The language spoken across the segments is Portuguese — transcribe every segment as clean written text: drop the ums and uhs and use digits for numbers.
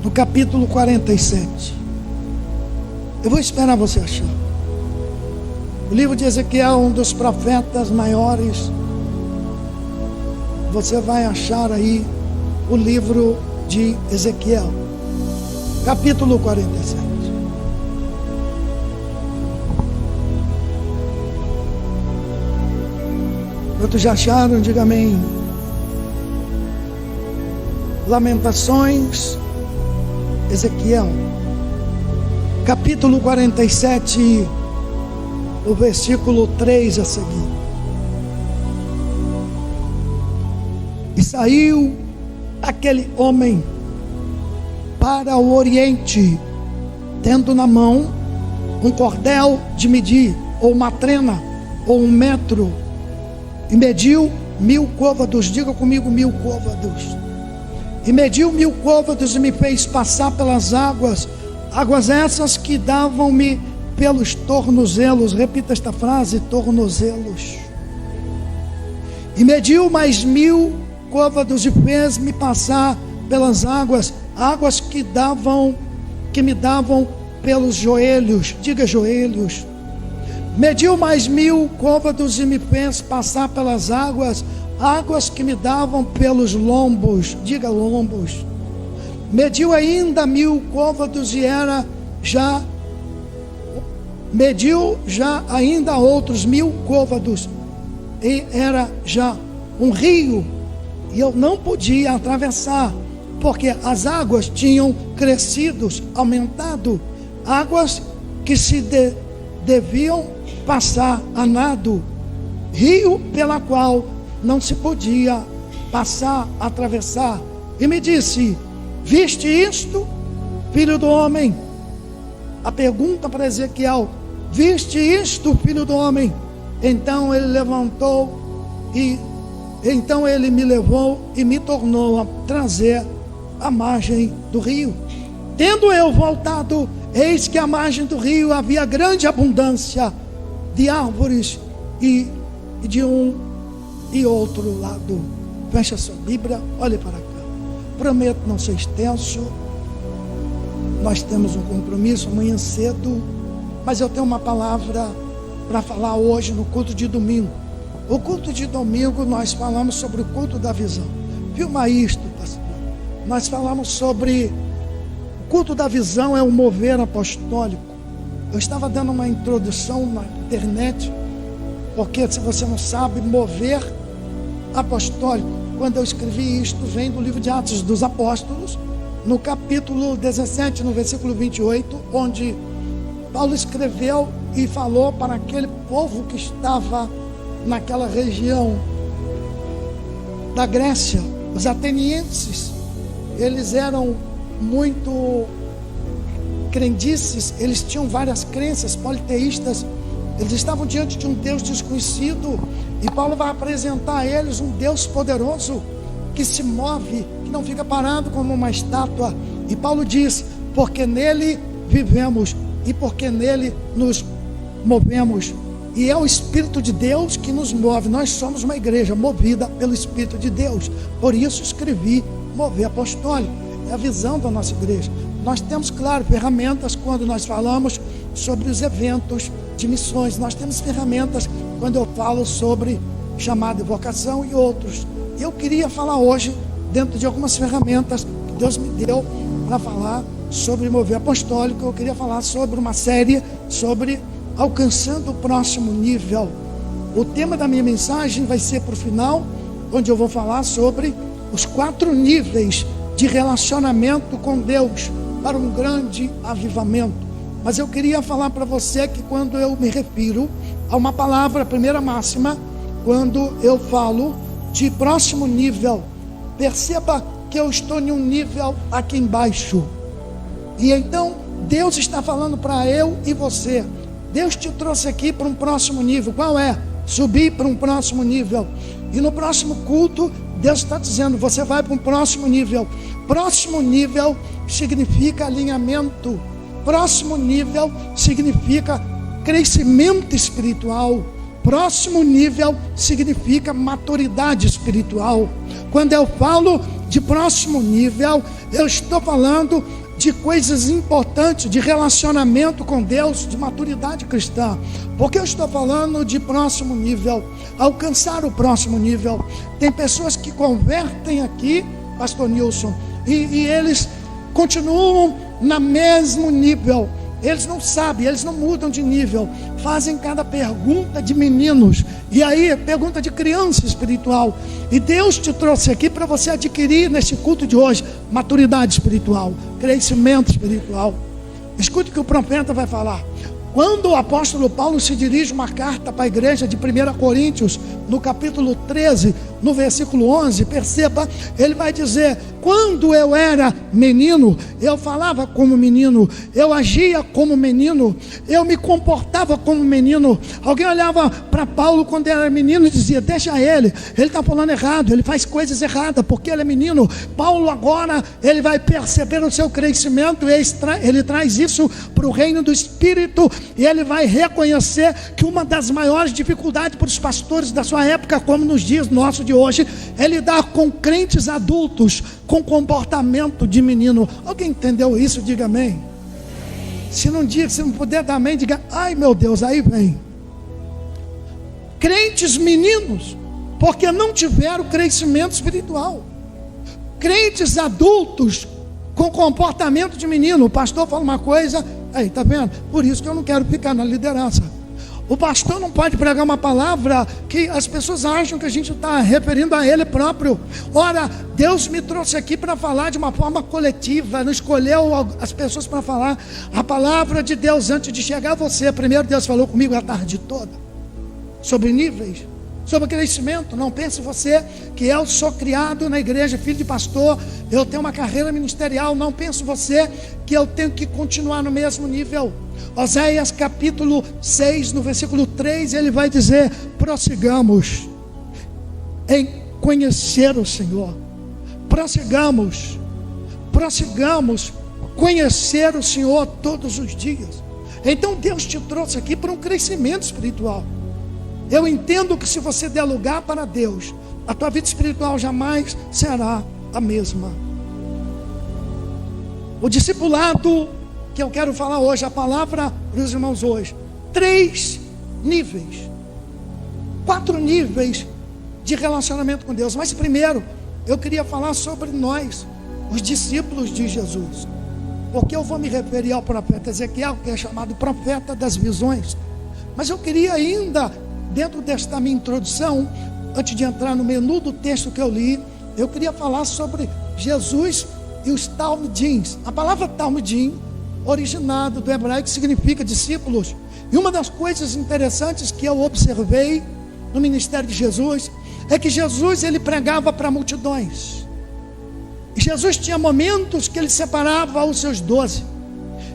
no capítulo 47. Eu vou esperar você achar. O livro de Ezequiel é um dos profetas maiores. Você vai achar aí o livro de Ezequiel, capítulo 47. Quantos já acharam? Diga amém. Lamentações, Ezequiel, capítulo 47, o versículo 3 a seguir. E saiu aquele homem para o oriente, tendo na mão um cordel de medir, ou uma trena, ou 1 metro, e mediu 1000 côvados. Diga comigo, 1000 côvados. E mediu 1000 côvados e me fez passar pelas águas essas que davam-me pelos tornozelos. Repita esta frase: tornozelos. E mediu mais 1000 côvados e fez-me passar pelas águas que me davam pelos joelhos. Diga joelhos. Mediu mais 1000 côvados e me fez passar pelas águas que me davam pelos lombos. Diga lombos. Mediu ainda 1000 côvados e mediu já ainda outros 1000 côvados, e era já um rio, e eu não podia atravessar, porque as águas tinham crescido, aumentado, águas que se deviam passar a nado, rio pela qual não se podia passar, atravessar. E me disse: viste isto, filho do homem? A pergunta para Ezequiel: viste isto, filho do homem? Então ele levantou então ele me levou e me tornou a trazer à margem do rio. Tendo eu voltado, eis que à margem do rio havia grande abundância de árvores e de um e outro lado. Feche a sua Bíblia, olhe para cá. Prometo não ser extenso. Nós temos um compromisso amanhã cedo, mas eu tenho uma palavra para falar hoje no culto de domingo. O culto de domingo nós falamos sobre o culto da visão. Filma isto, pastor. Nós falamos sobre o culto da visão, é o mover apostólico. Eu estava dando uma introdução na internet, porque se você não sabe, mover apostólico, quando eu escrevi isto, vem do livro de Atos dos Apóstolos, no capítulo 17, no versículo 28, onde Paulo escreveu e falou para aquele povo que estava naquela região da Grécia. Os atenienses, eles eram muito crendices, eles tinham várias crenças politeístas, eles estavam diante de um Deus desconhecido, e Paulo vai apresentar a eles um Deus poderoso, que se move, que não fica parado como uma estátua. E Paulo diz: porque nele vivemos e porque nele nos movemos. E é o Espírito de Deus que nos move. Nós somos uma igreja movida pelo Espírito de Deus. Por isso escrevi mover apostólico. É a visão da nossa igreja. Nós temos, claro, ferramentas quando nós falamos sobre os eventos de missões. Nós temos ferramentas quando eu falo sobre chamada e vocação e outros. E eu queria falar hoje, dentro de algumas ferramentas que Deus me deu para falar sobre mover apostólico. Eu queria falar sobre uma série sobre alcançando o próximo nível. O tema da minha mensagem vai ser para o final, onde eu vou falar sobre os 4 níveis de relacionamento com Deus para um grande avivamento. Mas eu queria falar para você que quando eu me refiro a uma palavra, a primeira máxima, quando eu falo de próximo nível, perceba que eu estou em um nível aqui embaixo. E então Deus está falando para eu e você. Deus te trouxe aqui para um próximo nível. Qual é? Subir para um próximo nível. E no próximo culto, Deus está dizendo: você vai para um próximo nível. Próximo nível significa alinhamento. Próximo nível significa crescimento espiritual. Próximo nível significa maturidade espiritual. Quando eu falo de próximo nível, eu estou falando de coisas importantes, de relacionamento com Deus, de maturidade cristã. Porque eu estou falando de próximo nível, alcançar o próximo nível. Tem pessoas que convertem aqui, pastor Nilson, e eles continuam no mesmo nível. Eles não sabem, eles não mudam de nível. Fazem cada pergunta de meninos, e aí pergunta de criança espiritual. E Deus te trouxe aqui para você adquirir neste culto de hoje maturidade espiritual, crescimento espiritual. Escute o que o profeta vai falar. Quando o apóstolo Paulo se dirige uma carta para a igreja de 1 Coríntios, no capítulo 13, no versículo 11, perceba, ele vai dizer: quando eu era menino, eu falava como menino, eu agia como menino, eu me comportava como menino. Alguém olhava para Paulo quando ele era menino e dizia: deixa ele está falando errado, ele faz coisas erradas porque ele é menino. Paulo agora, ele vai perceber o seu crescimento, ele traz isso para o reino do Espírito, e ele vai reconhecer que uma das maiores dificuldades para os pastores da sua época, como nos dias nossos de hoje, é lidar com crentes adultos com comportamento de menino. Alguém entendeu isso? Diga amém. Se não puder dar amém, diga: ai meu Deus, aí vem. Crentes meninos, porque não tiveram crescimento espiritual. Crentes adultos com comportamento de menino. O pastor fala uma coisa, aí, tá vendo? Por isso que eu não quero ficar na liderança. O pastor não pode pregar uma palavra que as pessoas acham que a gente está referindo a ele próprio. Ora, Deus me trouxe aqui para falar de uma forma coletiva, não escolheu as pessoas para falar a palavra de Deus antes de chegar a você. Primeiro Deus falou comigo a tarde toda sobre níveis, sobre crescimento. Não pense você que eu sou criado na igreja, filho de pastor, eu tenho uma carreira ministerial. Não pense você que eu tenho que continuar no mesmo nível. Oséias capítulo 6, no versículo 3, ele vai dizer: prossigamos em conhecer o Senhor. Prossigamos conhecer o Senhor todos os dias. Então Deus te trouxe aqui para um crescimento espiritual. Eu entendo que se você der lugar para Deus, a tua vida espiritual jamais será a mesma. O discipulado que eu quero falar hoje, a palavra para os irmãos hoje: 3 níveis, 4 níveis de relacionamento com Deus. Mas primeiro, eu queria falar sobre nós, os discípulos de Jesus, porque eu vou me referir ao profeta Ezequiel, que é chamado profeta das visões. Mas eu queria ainda, dentro desta minha introdução, antes de entrar no menu do texto que eu li, eu queria falar sobre Jesus e os talmidins. A palavra talmidim, originado do hebraico, significa discípulos. E uma das coisas interessantes que eu observei no ministério de Jesus é que Jesus, ele pregava para multidões. E Jesus tinha momentos que ele separava os seus 12.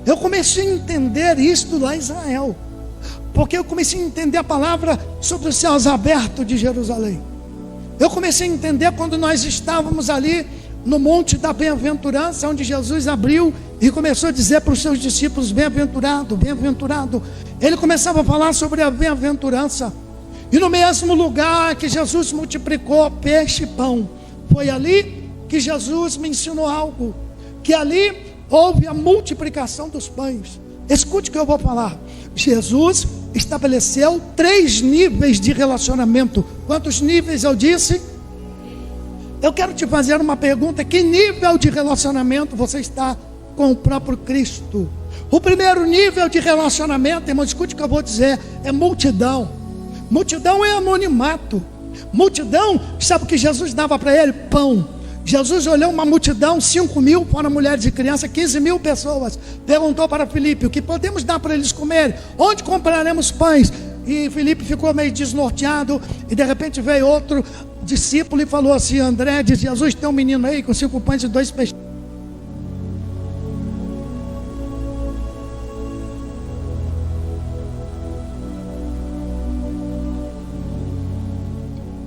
Eu comecei a entender isto lá em Israel, porque eu comecei a entender a palavra sobre os céus abertos de Jerusalém. Eu comecei a entender quando nós estávamos ali no Monte da Bem-aventurança, onde Jesus abriu e começou a dizer para os seus discípulos: bem-aventurado, bem-aventurado. Ele começava a falar sobre a bem-aventurança. E no mesmo lugar que Jesus multiplicou peixe e pão, foi ali que Jesus me ensinou algo, que ali houve a multiplicação dos pães. Escute o que eu vou falar. Jesus estabeleceu 3 níveis de relacionamento. Quantos níveis eu disse? Eu quero te fazer uma pergunta: que nível de relacionamento você está com o próprio Cristo? O primeiro nível de relacionamento, irmão, escute o que eu vou dizer, é multidão. Multidão é anonimato. Multidão, sabe o que Jesus dava para ele? Pão. Jesus olhou uma multidão, 5.000, fora mulheres e crianças, 15.000 pessoas. Perguntou para Filipe: o que podemos dar para eles comerem? Onde compraremos pães? E Filipe ficou meio desnorteado. E de repente veio outro discípulo e falou assim: André, diz Jesus, tem um menino aí com 5 pães e 2 peixes.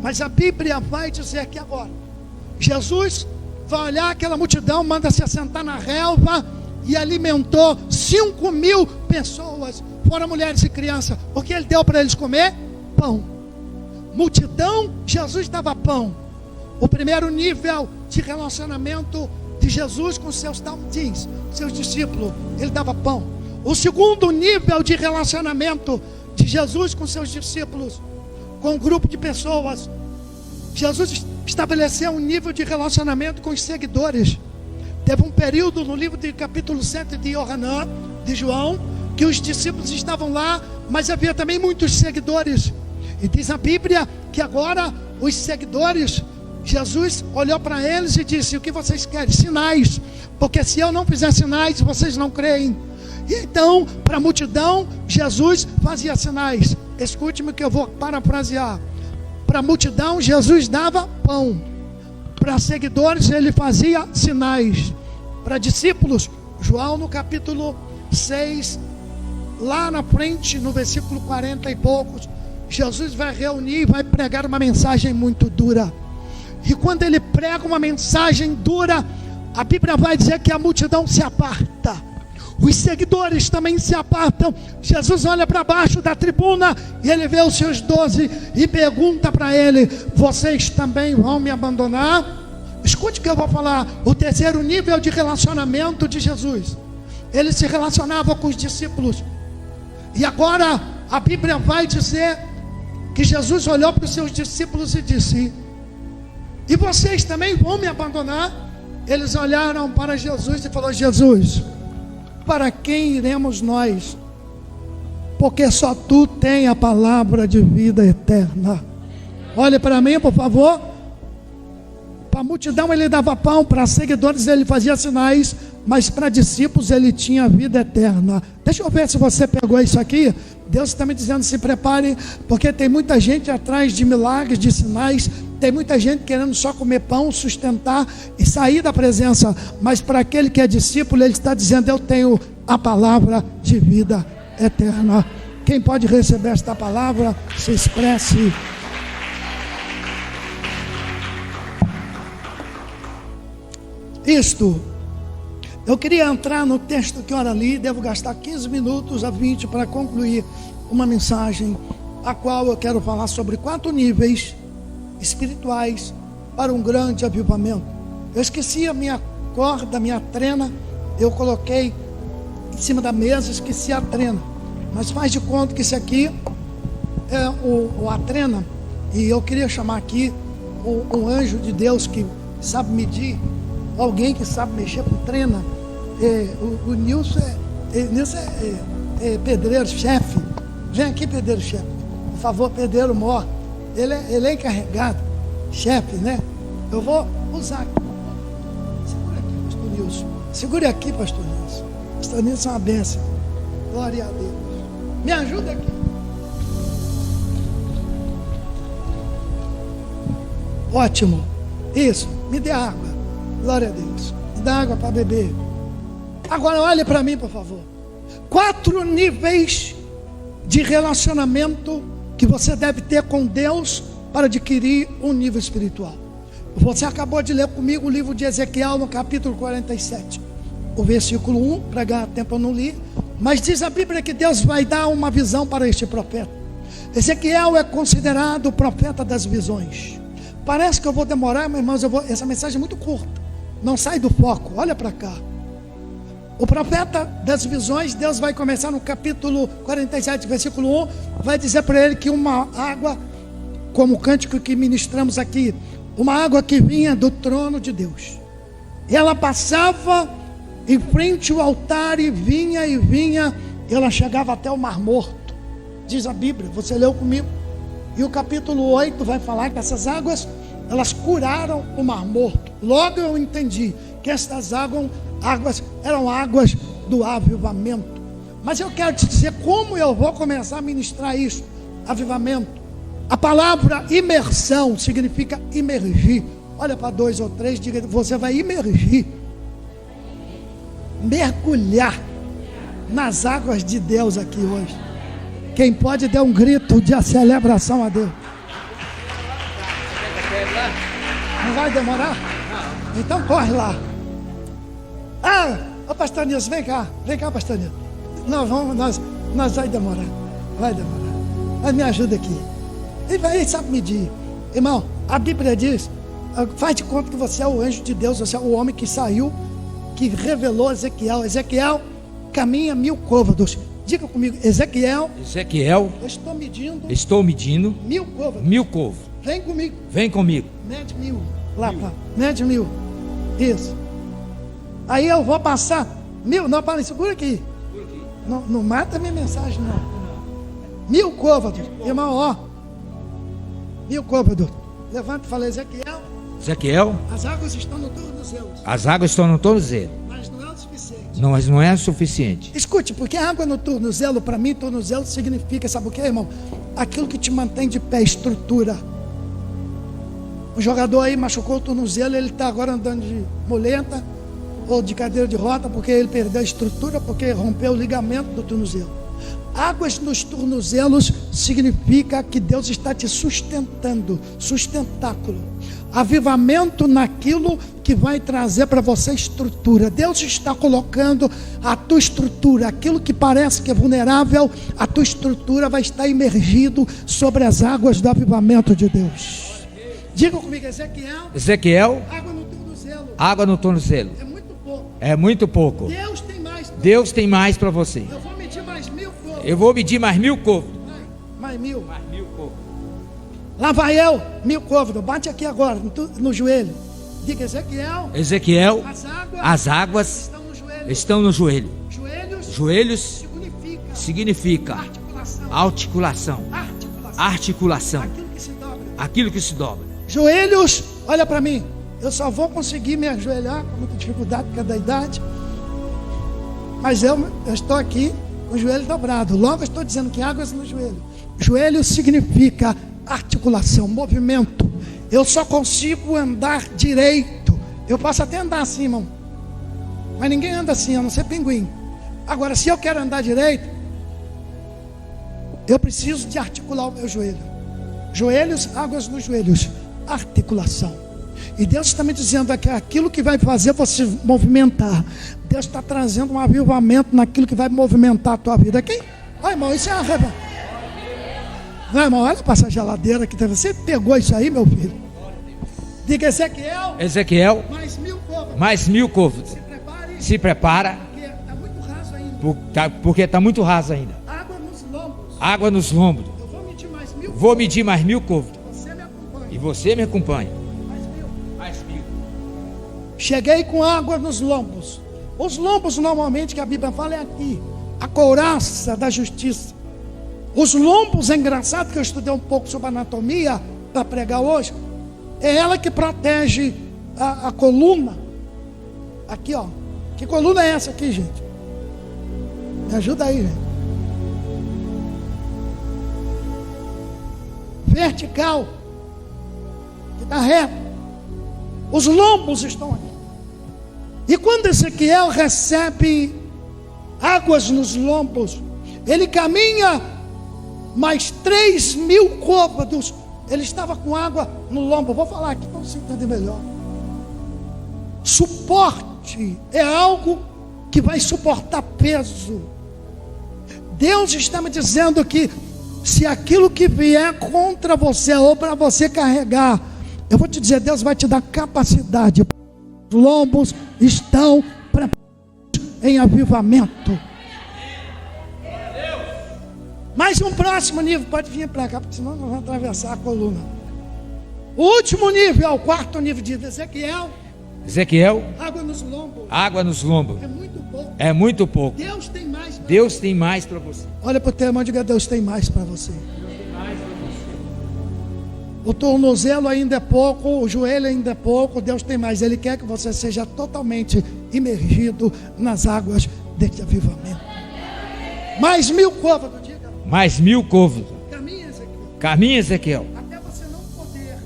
Mas a Bíblia vai dizer que agora Jesus vai olhar aquela multidão, manda se assentar na relva e alimentou 5.000 pessoas, fora mulheres e crianças. O que ele deu para eles comer? Pão. Multidão, Jesus dava pão. O primeiro nível de relacionamento de Jesus com seus talmidim, seus discípulos, ele dava pão. O segundo nível de relacionamento de Jesus com seus discípulos, com um grupo de pessoas, Jesus estabeleceu um nível de relacionamento com os seguidores. Teve um período no livro de capítulo 7 de Yohanan, de João, que os discípulos estavam lá, mas havia também muitos seguidores. E diz a Bíblia que agora os seguidores, Jesus olhou para eles e disse: o que vocês querem? Sinais, porque se eu não fizer sinais, vocês não creem. E então, para a multidão, Jesus fazia sinais. Escute-me que eu vou parafrasear. Para a multidão, Jesus dava pão. Para seguidores, ele fazia sinais. Para discípulos, João no capítulo 6, lá na frente, no versículo 40 e poucos, Jesus vai reunir e vai pregar uma mensagem muito dura. E quando ele prega uma mensagem dura, a Bíblia vai dizer que a multidão se aparta. Os seguidores também se apartam. Jesus olha para baixo da tribuna e ele vê os seus 12 e pergunta para ele: vocês também vão me abandonar? Escute o que eu vou falar. O terceiro nível de relacionamento de Jesus, ele se relacionava com os discípulos. E agora a Bíblia vai dizer que Jesus olhou para os seus discípulos e disse: e vocês também vão me abandonar? Eles olharam para Jesus e falaram: Jesus, para quem iremos nós? Porque só tu tens a palavra de vida eterna. Olhe para mim, por favor. Para a multidão ele dava pão, para seguidores ele fazia sinais, mas para discípulos ele tinha vida eterna. Deixa eu ver se você pegou isso aqui. Deus está me dizendo: se prepare, porque tem muita gente atrás de milagres, de sinais. Tem muita gente querendo só comer pão, sustentar e sair da presença. Mas para aquele que é discípulo, ele está dizendo: eu tenho a palavra de vida eterna. Quem pode receber esta palavra, se expresse. Isto, eu queria entrar no texto que ora ali. Devo gastar 15 minutos a 20 para concluir uma mensagem, a qual eu quero falar sobre 4 níveis espirituais para um grande avivamento. Eu esqueci a minha corda, a minha trena, eu coloquei em cima da mesa, esqueci a trena, mas faz de conta que isso aqui é a trena. E eu queria chamar aqui um anjo de Deus que sabe medir, alguém que sabe mexer com trena. O Nilson é pedreiro-chefe. Vem aqui, pedreiro-chefe, por favor, pedreiro mor. Ele é encarregado, chefe, né? Eu vou usar. Segura aqui, pastor Nilson. Segure aqui, pastor Nilson. Pastor Nilson é uma bênção. Glória a Deus. Me ajuda aqui. Ótimo. Isso. Me dê água. Glória a Deus. Me dá água para beber. Agora olhe para mim, por favor. 4 níveis de relacionamento que você deve ter com Deus para adquirir um nível espiritual. Você acabou de ler comigo o livro de Ezequiel no capítulo 47, o versículo 1, para ganhar tempo eu não li, mas diz a Bíblia que Deus vai dar uma visão para este profeta. Ezequiel é considerado o profeta das visões. Parece que eu vou demorar, meus irmãos, essa mensagem é muito curta, não sai do foco, olha para cá. O profeta das visões, Deus vai começar no capítulo 47, versículo 1, vai dizer para ele que uma água, como o cântico que ministramos aqui, uma água que vinha do trono de Deus, ela passava em frente ao altar e vinha, ela chegava até o Mar Morto, diz a Bíblia, você leu comigo, e o capítulo 8 vai falar que essas águas, elas curaram o Mar Morto. Logo eu entendi que estas águas eram águas do avivamento. Mas eu quero te dizer como eu vou começar a ministrar isso, avivamento. A palavra imersão significa imergir. Olha para 2 ou 3, diga: você vai imergir, mergulhar nas águas de Deus aqui hoje. Quem pode dar um grito de celebração a Deus? Não vai demorar? Então corre lá. Ô pastor Nilson, vem cá, pastor Nilson. Nós vai demorar. Mas me ajuda aqui. Ele sabe medir. Irmão, a Bíblia diz Faz de conta que você é o anjo de Deus, você é o homem que saiu, que revelou a Ezequiel. Ezequiel caminha 1000 côvados. Diga comigo, Ezequiel, estou medindo 1000 côvados. 1000 côvados. Vem comigo. Mede 1000. Lá, pá. Mede 1000. Isso. Aí eu vou passar 1000. Não, para, segura aqui. Não mata a minha mensagem, não. 1000 côvados. Irmão, ó. 1000 côvados. Levanta e fala, Ezequiel. As águas estão no tornozelo. As águas estão no tornozelo. Mas não é o suficiente. Mas não é o suficiente. Escute, porque a água no tornozelo, para mim, tornozelo significa, sabe o que, irmão? Aquilo que te mantém de pé, estrutura. O jogador aí machucou o tornozelo, ele está agora andando de muleta ou de cadeira de roda, porque ele perdeu a estrutura, porque rompeu o ligamento do tornozelo. Águas nos tornozelos significa que Deus está te sustentando, sustentáculo. Avivamento naquilo que vai trazer para você estrutura. Deus está colocando a tua estrutura, aquilo que parece que é vulnerável, a tua estrutura vai estar imergido sobre as águas do avivamento de Deus. Diga comigo, Ezequiel. Água no tornozelo. É muito pouco. Deus tem mais para você. Eu vou medir mais 1000 côvados. Mais 1000 côvados. Lá vai eu, 1000 côvados. Bate aqui agora, no joelho. Diga, Ezequiel. As águas estão no joelho. Joelhos significa articulação. Aquilo que se dobra. Joelhos, olha para mim. Eu só vou conseguir me ajoelhar com muita dificuldade por causa da idade. Mas eu estou aqui com o joelho dobrado. Logo eu estou dizendo que águas no joelho. Joelho significa articulação, movimento. Eu só consigo andar direito. Eu posso até andar assim, irmão. Mas ninguém anda assim, a não ser pinguim. Agora, se eu quero andar direito, eu preciso de articular o meu joelho. Joelhos, águas nos joelhos. Articulação. E Deus está me dizendo que aquilo que vai fazer você movimentar. Deus está trazendo um avivamento naquilo que vai movimentar a tua vida. Aqui? Olha, irmão, isso é uma reva. Não, irmão, olha para essa geladeira que você pegou isso aí, meu filho. Diga, Ezequiel. Mais 1000 côvados. Se prepara. Porque está muito raso ainda. Água nos lombos. Vou medir mais 1000 côvados. E você me acompanha. Mais 1000. Cheguei com água nos lombos. Os lombos normalmente que a Bíblia fala é aqui. A couraça da justiça. Os lombos, é engraçado que eu estudei um pouco sobre anatomia para pregar hoje. É ela que protege a coluna. Aqui, ó. Que coluna é essa aqui, gente? Me ajuda aí, gente. Vertical. Que está reto. Os lombos estão aqui. E quando Ezequiel recebe águas nos lombos, ele caminha mais 3.000 côvados. Ele estava com água no lombo. Vou falar aqui para você entender melhor. Suporte é algo que vai suportar peso. Deus está me dizendo que se aquilo que vier contra você ou para você carregar, eu vou te dizer, Deus vai te dar capacidade. Os lombos estão preparados em avivamento. Mais um próximo nível, pode vir para cá, porque senão nós vamos atravessar a coluna. O último nível, o quarto nível de Ezequiel. Água nos lombos. É muito pouco. Deus tem mais para você. Olha para o teu irmão e diga, Deus tem mais para você. O tornozelo ainda é pouco, o joelho ainda é pouco, Deus tem mais. Ele quer que você seja totalmente imergido nas águas deste avivamento. Mais 1000 côvados, diga. Mais 1000 côvados. Caminha, Ezequiel.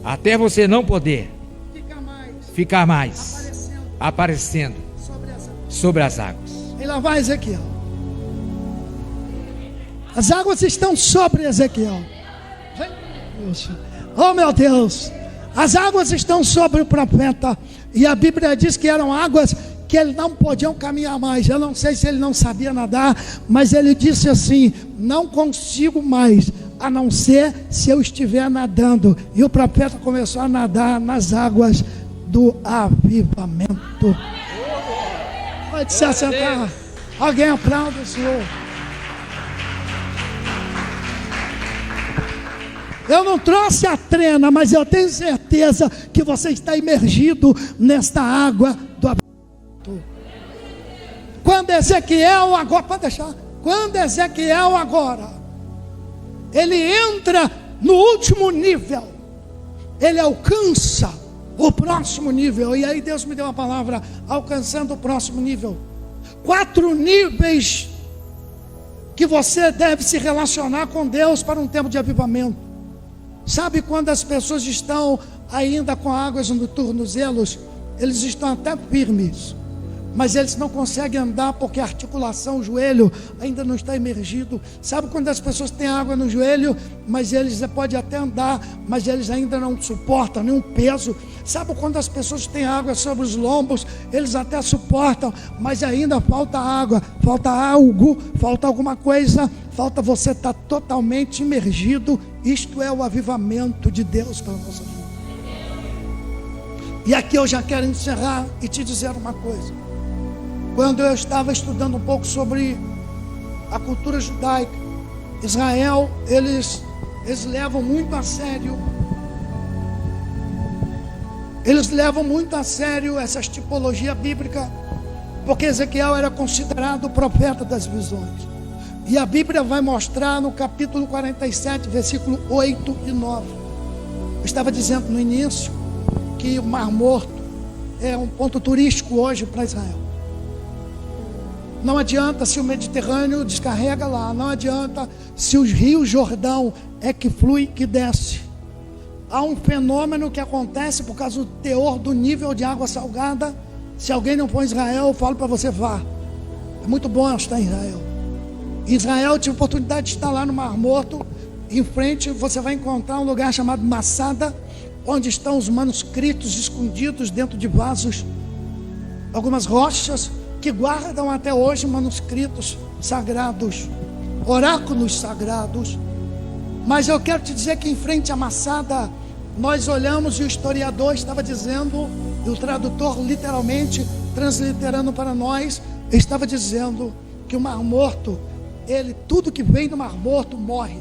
Até você não poder ficar mais aparecendo sobre as águas. E lá vai Ezequiel. As águas estão sobre Ezequiel. Oh meu Deus. As águas estão sobre o profeta. E a Bíblia diz que eram águas que ele não podiam caminhar mais. Eu não sei se ele não sabia nadar, mas ele disse assim: não consigo mais a não ser se eu estiver nadando. E o profeta começou a nadar nas águas do avivamento. Pode se assentar. Alguém aplaude o Senhor. Eu não trouxe a trena, mas eu tenho certeza que você está imergido nesta água do avivamento. Quando Ezequiel agora, pode deixar. Quando Ezequiel agora, ele entra no último nível, ele alcança o próximo nível. E aí Deus me deu uma palavra, alcançando o próximo nível. 4 níveis que você deve se relacionar com Deus para um tempo de avivamento. Sabe quando as pessoas estão ainda com águas no tornozelos, eles estão até firmes, mas eles não conseguem andar porque a articulação, o joelho ainda não está imergido. Sabe quando as pessoas têm água no joelho, mas eles podem até andar, mas eles ainda não suportam nenhum peso. Sabe quando as pessoas têm água sobre os lombos, eles até suportam, mas ainda falta água, falta algo, falta alguma coisa, falta você estar totalmente imergido. Isto é o avivamento de Deus para a nossa vida. E aqui eu já quero encerrar e te dizer uma coisa. Quando eu estava estudando um pouco sobre a cultura judaica, Israel, eles levam muito a sério. Eles levam muito a sério essa tipologia bíblica, porque Ezequiel era considerado o profeta das visões. E a Bíblia vai mostrar no capítulo 47, versículo 8 e 9. Eu estava dizendo no início que o Mar Morto é um ponto turístico hoje para Israel. Não adianta se o Mediterrâneo descarrega lá, não adianta se os rios Jordão é que flui, que desce. Há um fenômeno que acontece por causa do teor do nível de água salgada. Se alguém não for em Israel, eu falo para você, vá. É muito bom estar em Israel. Em Israel eu tive a oportunidade de estar lá no Mar Morto. Em frente você vai encontrar um lugar chamado Massada, onde estão os manuscritos escondidos dentro de vasos, algumas rochas que guardam até hoje manuscritos sagrados, oráculos sagrados. Mas eu quero te dizer que em frente à Massada, nós olhamos e o historiador estava dizendo, e o tradutor literalmente, transliterando para nós, estava dizendo que o Mar Morto, tudo que vem do Mar Morto morre.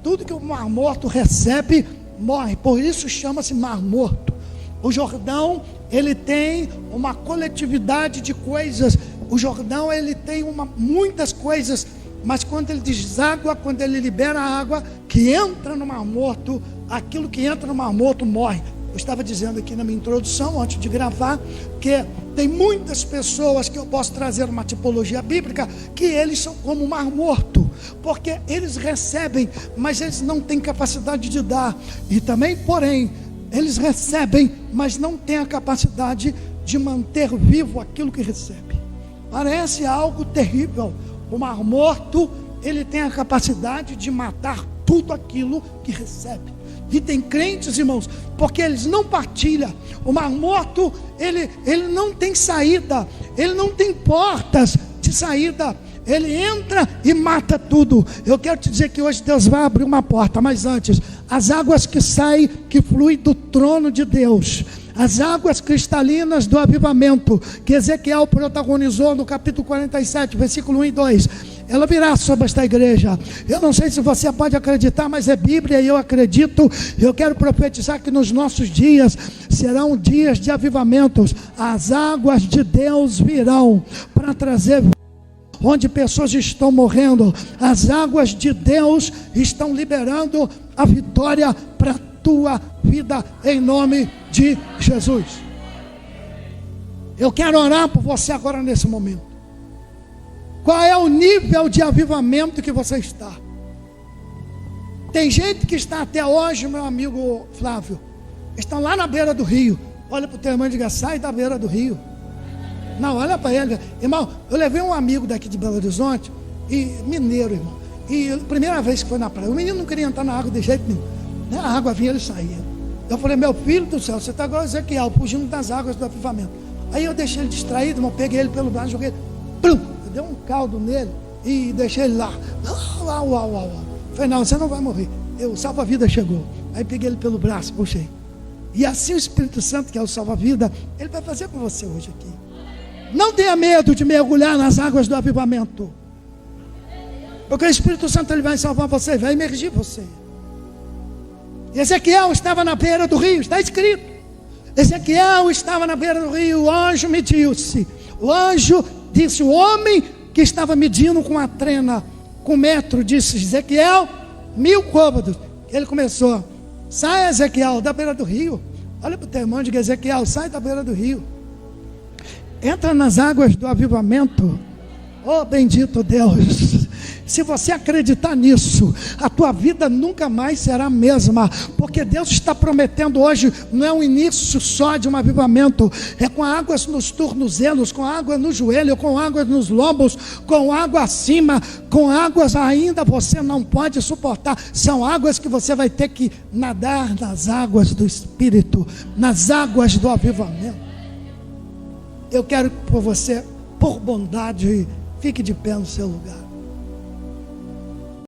Tudo que o Mar Morto recebe, morre. Por isso chama-se Mar Morto. O Jordão, ele tem uma coletividade de coisas. O Jordão, ele tem muitas coisas, mas quando ele deságua, quando ele libera a água que entra no Mar Morto, aquilo que entra no Mar Morto morre. Eu estava dizendo aqui na minha introdução, antes de gravar, que tem muitas pessoas que eu posso trazer uma tipologia bíblica, que eles são como o Mar Morto, porque eles recebem, mas eles não têm capacidade de dar. E também, porém, eles recebem, mas não têm a capacidade de manter vivo aquilo que recebe. Parece algo terrível. O Mar Morto, ele tem a capacidade de matar tudo aquilo que recebe. E tem crentes, irmãos, porque eles não partilham. O Mar Morto, ele não tem saída, ele não tem portas de saída. Ele entra e mata tudo. Eu quero te dizer que hoje Deus vai abrir uma porta, mas antes, as águas que saem, que fluem do trono de Deus, as águas cristalinas do avivamento, que Ezequiel protagonizou no capítulo 47, versículo 1 e 2, ela virá sobre esta igreja. Eu não sei se você pode acreditar, mas é Bíblia e eu acredito. Eu quero profetizar que nos nossos dias serão dias de avivamentos. As águas de Deus virão para trazer onde pessoas estão morrendo. As águas de Deus estão liberando a vitória para a tua vida, em nome de Jesus. Eu quero orar por você agora nesse momento. Qual é o nível de avivamento que você está? Tem gente que está até hoje, meu amigo Flávio, estão lá na beira do rio. Olha para o teu irmão e diga, sai da beira do rio. Não, olha para ele. Irmão, eu levei um amigo daqui de Belo Horizonte, mineiro, irmão. E a primeira vez que foi na praia, o menino não queria entrar na água de jeito nenhum. A água vinha, ele saía. Eu falei, meu filho do céu, você está igual Ezequiel, fugindo das águas do avivamento. Aí eu deixei ele distraído, irmão, peguei ele pelo braço, joguei ele, eu dei um caldo nele e deixei ele lá. falei, não, você não vai morrer. O salva-vida chegou. Aí peguei ele pelo braço, puxei. E assim o Espírito Santo, que é o salva-vida, ele vai fazer com você hoje aqui. Não tenha medo de mergulhar nas águas do avivamento. Porque o Espírito Santo ele vai salvar você, vai emergir você. Ezequiel estava na beira do rio, está escrito. Ezequiel estava na beira do rio, o anjo me disse. O anjo disse, o homem que estava medindo com a trena, com metro, disse, Ezequiel, 1000 côvados. Ele começou, sai Ezequiel da beira do rio. Olha para o teu irmão e diga, Ezequiel, sai da beira do rio. Entra nas águas do avivamento. Oh, bendito Deus. Se você acreditar nisso, a tua vida nunca mais será a mesma, porque Deus está prometendo hoje, não é um início só de um avivamento, é com águas nos tornozelos, com água no joelho, com águas nos lombos, com água acima, com águas ainda você não pode suportar, são águas que você vai ter que nadar nas águas do Espírito, nas águas do avivamento. Eu quero que você, por bondade, fique de pé no seu lugar.